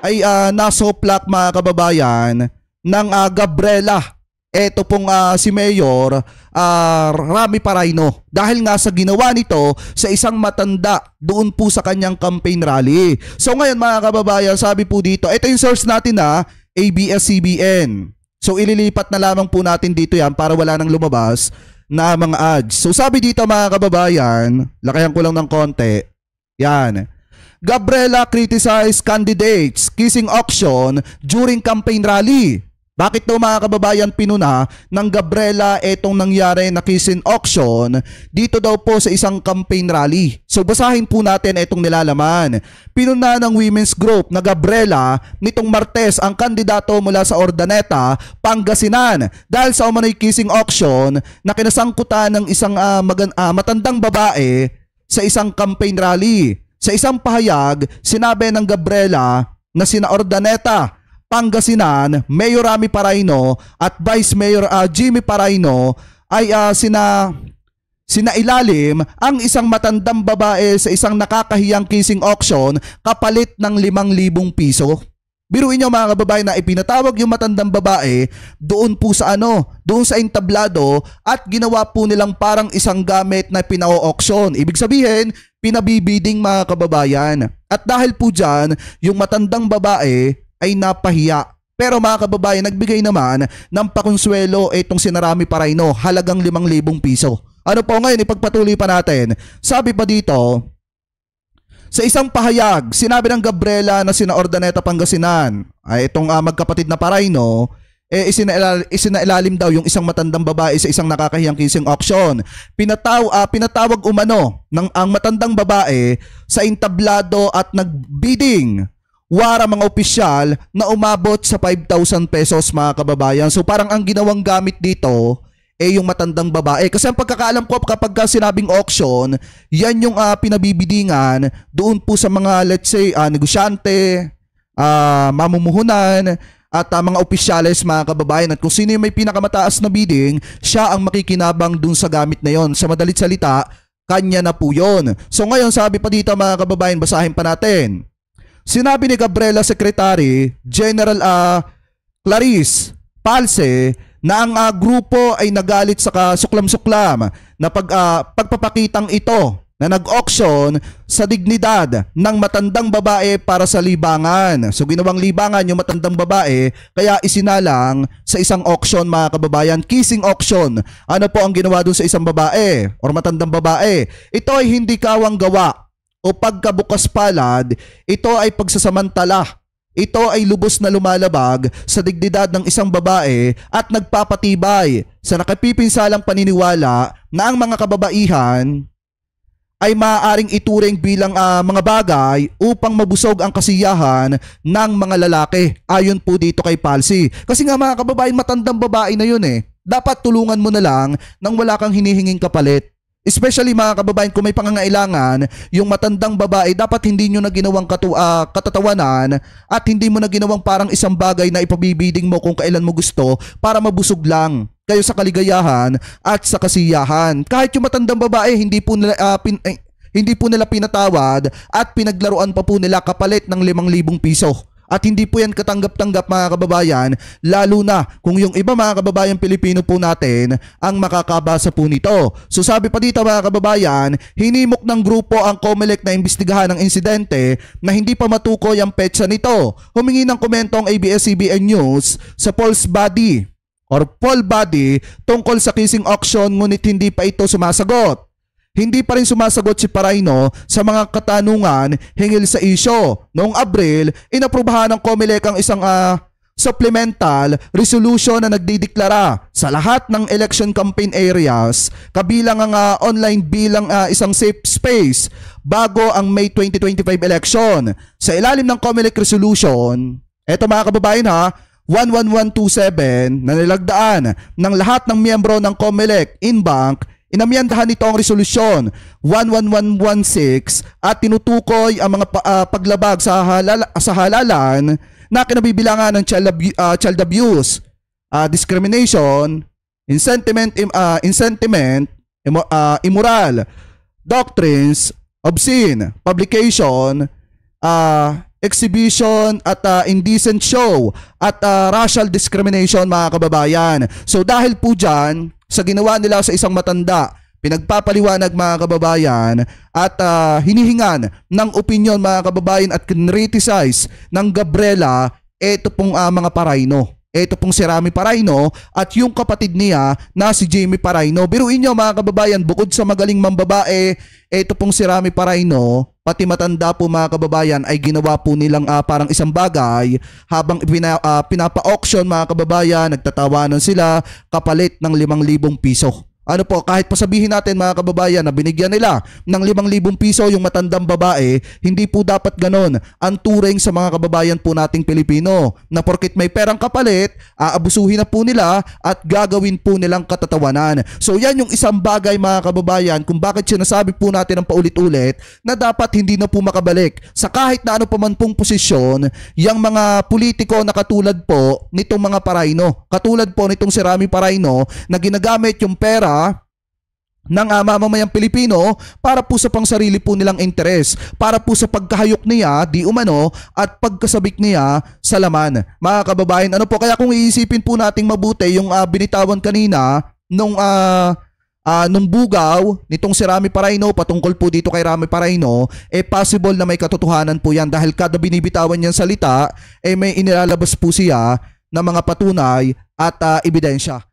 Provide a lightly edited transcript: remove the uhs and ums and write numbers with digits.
ay nasoplak mga kababayan ng Gabriela. Ito pong si Mayor Rami Paraino dahil nga sa ginawa nito sa isang matanda doon po sa kanyang campaign rally. So ngayon mga kababayan, sabi po dito, ito yung source natin na ABS-CBN. So ililipat na lamang po natin dito yan para wala nang lumabas na mga ads. So sabi dito mga kababayan, lakayan ko lang ng konti. Yan. Gabriela criticized candidates kissing auction during campaign rally. Bakit daw mga kababayan pinuna ng Gabriela itong nangyari na kissing auction dito daw po sa isang campaign rally? So basahin po natin itong nilalaman. Pinuna ng women's group na Gabriela nitong Martes ang kandidato mula sa Ordaneta, Pangasinan dahil sa umano'y kissing auction na kinasangkutan ng isang matandang babae sa isang campaign rally. Sa isang pahayag, sinabi ng Gabriela na sina Ordaneta, Pangasinan, Mayor Rami Paraino at Vice Mayor Jimmy Paraino ay sinailalim ang isang matandang babae sa isang nakakahiyang kissing auction kapalit ng 5,000 piso. Biruin niyo mga kababayan na ipinatawag yung matandang babae doon po sa doon sa entablado at ginawa po nilang parang isang gamit na pinao-auction. Ibig sabihin, pinabibiding mga kababayan. At dahil po dyan, yung matandang babae ay napahiya. Pero mga kababayan, nagbigay naman ng pakonsuelo itong si Rami Paraino, halagang 5,000 piso. Ano po ngayon, ipagpatuloy pa natin. Sabi pa dito, sa isang pahayag, sinabi ng Gabriela na sina Ordaneta Pangasinan, ay itong magkapatid na Paraino, isinailalim daw yung isang matandang babae sa isang nakakahiyang kissing auction. Pinatawag umano ng ang matandang babae sa entablado at nagbidding wara mga opisyal na umabot sa 5,000 pesos mga kababayan. So parang ang ginawang gamit dito yung matandang babae. Kasi ang pagkakaalam ko kapag sinabing auction, yan yung pinabibidingan doon po sa mga let's say negosyante, mamumuhunan at mga opisyales mga kababayan. At kung sino yung may pinakamataas na bidding, siya ang makikinabang doon sa gamit na yon. Sa madalit salita, kanya na po yon. So ngayon sabi pa dito mga kababayan, basahin pa natin. Sinabi ni Gabriela Secretary General Clarice Palse na ang grupo ay nagalit sa kasuklam-suklam na pagpapakitang ito na nag-auction sa dignidad ng matandang babae para sa libangan. So ginawang libangan yung matandang babae kaya isinalang sa isang auction mga kababayan, kissing auction. Ano po ang ginawa dun sa isang babae or matandang babae? Ito ay hindi kawang gawa o pagkabukas palad, ito ay pagsasamantala. Ito ay lubos na lumalabag sa dignidad ng isang babae at nagpapatibay sa nakapipinsalang paniniwala na ang mga kababaihan ay maaaring ituring bilang mga bagay upang mabusog ang kasiyahan ng mga lalaki. Ayon po dito kay Palsi. Kasi nga mga kababayan, matandang babae na yun eh. Dapat tulungan mo na lang nang wala kang hinihinging kapalit. Especially mga kababayan, kung may pangangailangan, yung matandang babae, dapat hindi nyo na ginawang katatawanan at hindi mo na ginawang parang isang bagay na ipabibiding mo kung kailan mo gusto para mabusog lang kayo sa kaligayahan at sa kasiyahan. Kahit yung matandang babae, hindi po nila pinatawad at pinaglaruan pa po nila kapalit ng 5,000 piso. At hindi po yan katanggap-tanggap mga kababayan, lalo na kung yung iba mga kababayan Pilipino po natin ang makakabasa po nito. So sabi pa dito mga kababayan, hinimok ng grupo ang COMELEC na imbestigahan ng insidente na hindi pa matukoy ang petsa nito. Humingi ng komento ang ABS-CBN News sa Pulse Body tungkol sa kissing auction ngunit hindi pa ito sumasagot. Hindi pa rin sumasagot si Paraino sa mga katanungan hinggil sa isyo. Noong Abril, inaprubahan ng COMELEC ang isang supplemental resolution na nagdideklara sa lahat ng election campaign areas kabilang ang online bilang isang safe space bago ang May 2025 election. Sa ilalim ng COMELEC resolution, eto mga kababayan 11127 na nilagdaan ng lahat ng miyembro ng COMELEC in bank, inamyandahan nito ang resolusyon 11116 at tinutukoy ang mga paglabag sa halalan na kinabibilangan ng child abuse, discrimination, immoral, doctrines, obscene, publication, exhibition at indecent show at racial discrimination mga kababayan. So dahil po dyan, sa ginawa nila sa isang matanda, pinagpapaliwanag mga kababayan at hinihingan ng opinion mga kababayan at criticize ng Gabriela, ito pong mga Paraino. Ito pong si Rami Paraino at yung kapatid niya na si Jamie Paraino. Biruin nyo mga kababayan, bukod sa magaling mambabae, ito pong si Rami Paraino, pati matanda po mga kababayan ay ginawa po nilang parang isang bagay habang pinapa-auction mga kababayan, nagtatawanan sila kapalit ng 5,000 piso. Ano po, kahit pasabihin natin mga kababayan na binigyan nila ng 5,000 piso yung matandang babae, hindi po dapat ganon ang turing sa mga kababayan po nating Pilipino na porkit may perang kapalit, aabusuhin na po nila at gagawin po nilang katatawanan. So yan yung isang bagay mga kababayan kung bakit sinasabi po natin ng paulit-ulit na dapat hindi na po makabalik sa kahit na ano pa man pong posisyon yung mga politiko na katulad po nitong mga Paraino. Katulad po nitong si Rami Paraino na ginagamit yung pera ng mamamayang Pilipino para po sa pangsarili po nilang interes, para po sa pagkahayok niya di umano at pagkasabik niya sa laman. Mga kababayan, ano po, kaya kung iisipin po nating mabuti yung binitawan kanina nung bugaw nitong si Rami Paraino patungkol po dito kay Rami Paraino, possible na may katotohanan po yan dahil kada binibitawan niyang salita may inilalabas po siya ng mga patunay at ebidensya.